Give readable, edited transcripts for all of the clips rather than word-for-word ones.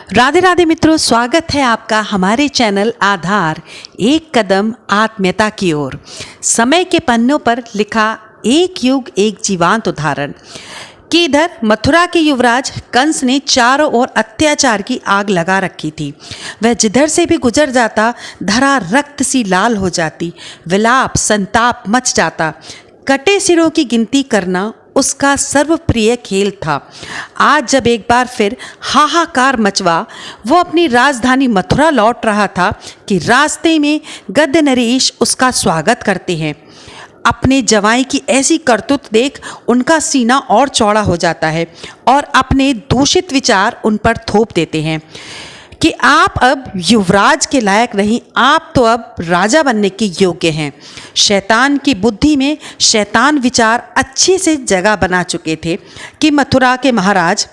राधे राधे मित्रों, स्वागत है आपका हमारे चैनल आधार एक कदम आत्मीयता की ओर। समय के पन्नों पर लिखा एक युग एक जीवंत उदाहरण कि इधर मथुरा के युवराज कंस ने चारों ओर अत्याचार की आग लगा रखी थी। वह जिधर से भी गुजर जाता धरा रक्त सी लाल हो जाती, विलाप संताप मच जाता। कटे सिरों की गिनती करना उसका सर्वप्रिय खेल था। आज जब एक बार फिर हाहाकार मचवा वो अपनी राजधानी मथुरा लौट रहा था कि रास्ते में गद्द नरेश उसका स्वागत करते हैं। अपने जवाई की ऐसी करतूत देख उनका सीना और चौड़ा हो जाता है और अपने दूषित विचार उन पर थोप देते हैं कि आप अब युवराज के लायक नहीं, आप तो अब राजा बनने के योग्य हैं। शैतान की बुद्धि में शैतान विचार अच्छी से जगह बना चुके थे कि मथुरा के महाराज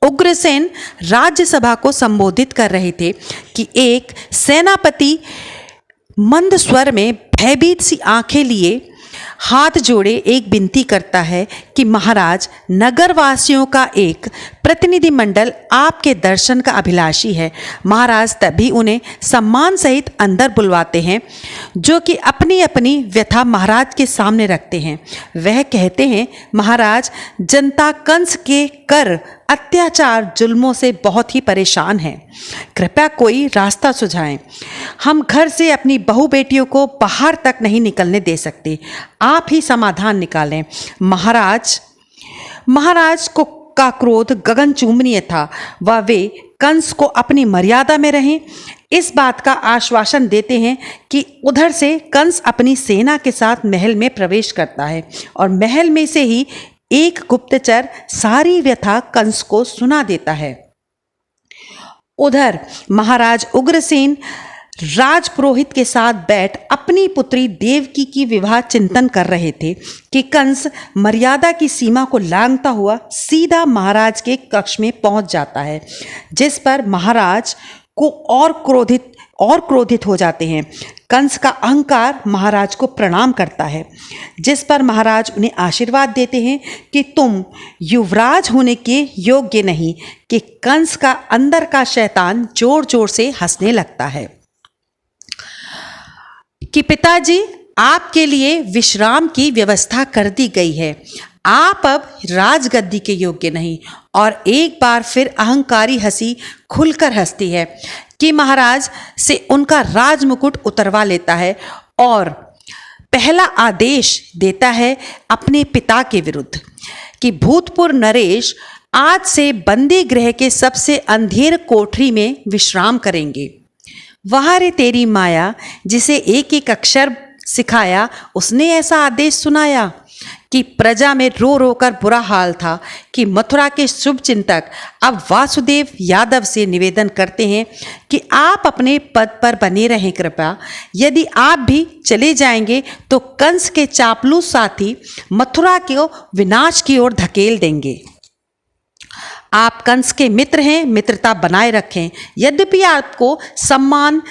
उग्रसेन राज्यसभा को संबोधित कर रहे थे कि एक सेनापति मंद स्वर में भयभीत सी आंखें लिए हाथ जोड़े एक विनती करता है कि महाराज, नगरवासियों का एक प्रतिनिधिमंडल आपके दर्शन का अभिलाषी है। महाराज तभी उन्हें सम्मान सहित अंदर बुलवाते हैं, जो कि अपनी अपनी व्यथा महाराज के सामने रखते हैं। वह कहते हैं, महाराज, जनता कंस के कर अत्याचार जुल्मों से बहुत ही परेशान है, कृपया कोई रास्ता सुझाएं। हम घर से अपनी बहू बेटियों को बाहर तक नहीं निकलने दे सकते, आप ही समाधान निकालें। महाराज को का क्रोध गगनचुंबनीय था। वह वे कंस को अपनी मर्यादा में रहें इस बात का आश्वासन देते हैं कि उधर से कंस अपनी सेना के साथ महल में प्रवेश करता है और महल में से ही एक गुप्तचर सारी व्यथा कंस को सुना देता है। उधर महाराज उग्रसेन राजपुरोहित के साथ बैठ अपनी पुत्री देवकी की विवाह चिंतन कर रहे थे कि कंस मर्यादा की सीमा को लांघता हुआ सीधा महाराज के कक्ष में पहुंच जाता है, जिस पर महाराज को और क्रोधित हो जाते हैं। कंस का अहंकार महाराज को प्रणाम करता है, जिस पर महाराज उन्हें आशीर्वाद देते हैं कि तुम युवराज होने के योग्य नहीं। कि कंस का अंदर का शैतान जोर जोर से हंसने लगता है कि पिताजी, आपके लिए विश्राम की व्यवस्था कर दी गई है, आप अब राजगद्दी के योग्य नहीं। और एक बार फिर अहंकारी हंसी खुलकर हंसती है कि महाराज से उनका राजमुकुट उतरवा लेता है और पहला आदेश देता है अपने पिता के विरुद्ध कि भूतपूर्व नरेश आज से बंदी गृह के सबसे अंधेर कोठरी में विश्राम करेंगे। वहाँ रे तेरी माया, जिसे एक एक अक्षर सिखाया, उसने ऐसा आदेश सुनाया कि प्रजा में रो रो कर बुरा हाल था कि मथुरा के शुभ चिंतक अब वासुदेव यादव से निवेदन करते हैं कि आप अपने पद पर बने रहें कृपया। यदि आप भी चले जाएंगे तो कंस के चापलूस साथी मथुरा को विनाश की ओर धकेल देंगे। आप कंस के मित्र हैं, मित्रता बनाए रखें। यद्यपि आपको सम्मान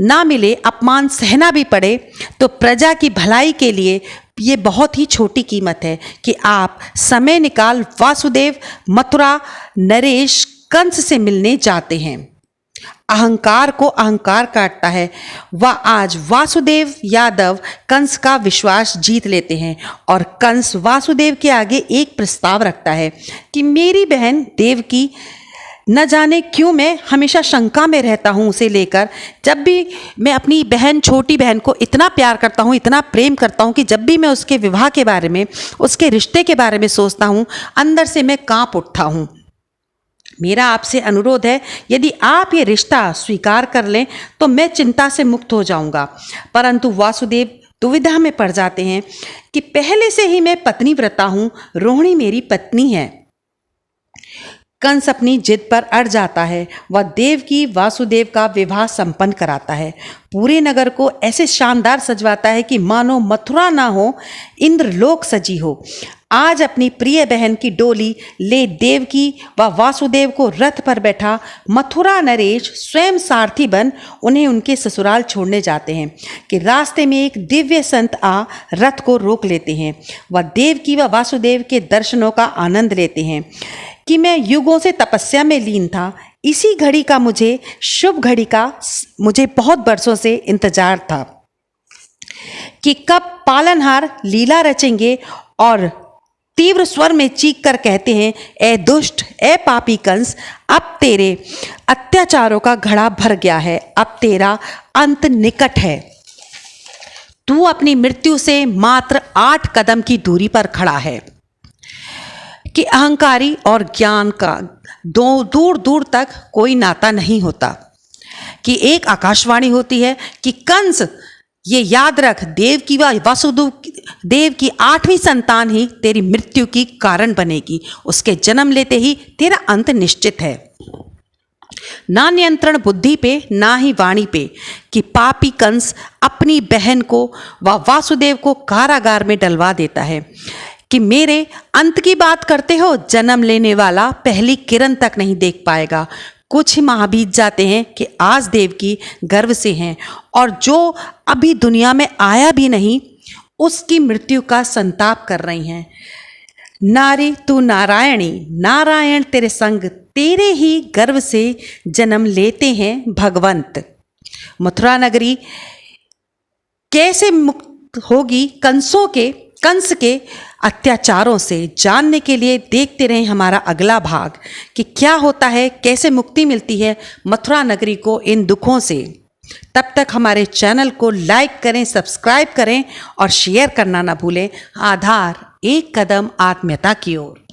ना मिले, अपमान सहना भी पड़े, तो प्रजा की भलाई के लिए ये बहुत ही छोटी कीमत है कि आप समय निकाल वासुदेव मथुरा नरेश कंस से मिलने जाते हैं। अहंकार को अहंकार काटता है। वह आज वासुदेव यादव कंस का विश्वास जीत लेते हैं और कंस वासुदेव के आगे एक प्रस्ताव रखता है कि मेरी बहन देवकी, न जाने क्यों मैं हमेशा शंका में रहता हूँ उसे लेकर। जब भी मैं अपनी बहन, छोटी बहन को इतना प्यार करता हूँ, इतना प्रेम करता हूँ कि जब भी मैं उसके विवाह के बारे में, उसके रिश्ते के बारे में सोचता हूँ, अंदर से मैं कांप उठता हूँ। मेरा आपसे अनुरोध है, यदि आप ये रिश्ता स्वीकार कर लें तो मैं चिंता से मुक्त हो जाऊंगा। परंतु वासुदेव दुविधा में पड़ जाते हैं कि पहले से ही मैं पत्नी व्रता हूँ, रोहिणी मेरी पत्नी है। कंस अपनी जिद पर अड़ जाता है। वह देवकी वासुदेव का विवाह संपन्न कराता है। पूरे नगर को ऐसे शानदार सजवाता है कि मानो मथुरा ना हो, इंद्रलोक सजी हो। आज अपनी प्रिय बहन की डोली ले देवकी व वासुदेव को रथ पर बैठा मथुरा नरेश स्वयं सारथी बन उन्हें उनके ससुराल छोड़ने जाते हैं कि रास्ते में एक दिव्य संत आ रथ को रोक लेते हैं। वह देवकी व वासुदेव के दर्शनों का आनंद लेते हैं कि मैं युगों से तपस्या में लीन था, इसी घड़ी का मुझे शुभ घड़ी का मुझे बहुत बरसों से इंतजार था कि कब पालनहार लीला रचेंगे और तीव्र स्वर में चीख कर कहते हैं, ए दुष्ट, ए पापी कंस, अब तेरे अत्याचारों का घड़ा भर गया है, अब तेरा अंत निकट है। तू अपनी मृत्यु से मात्र 8 कदम की दूरी पर खड़ा है। कि अहंकारी और ज्ञान का दूर दूर तक कोई नाता नहीं होता। कि एक आकाशवाणी होती है कि कंस, ये याद रख, देव की व वासुदेव की 8वीं संतान ही तेरी मृत्यु की कारण बनेगी। उसके जन्म लेते ही तेरा अंत निश्चित है। ना नियंत्रण बुद्धि पे, ना ही वाणी पे। कि पापी कंस अपनी बहन को व वासुदेव को कारागार में डलवा देता है। कि मेरे अंत की बात करते हो, जन्म लेने वाला पहली किरण तक नहीं देख पाएगा। कुछ ही माह बीत जाते हैं कि आज देवकी गर्भ से हैं और जो अभी दुनिया में आया भी नहीं उसकी मृत्यु का संताप कर रही हैं। नारी तू नारायणी, नारायण तेरे संग, तेरे ही गर्भ से जन्म लेते हैं भगवंत। मथुरा नगरी कैसे मुक्त होगी कंस के अत्याचारों से, जानने के लिए देखते रहें हमारा अगला भाग कि क्या होता है, कैसे मुक्ति मिलती है मथुरा नगरी को इन दुखों से। तब तक हमारे चैनल को लाइक करें, सब्सक्राइब करें और शेयर करना ना भूलें। आधार, एक कदम आत्मीयता की ओर।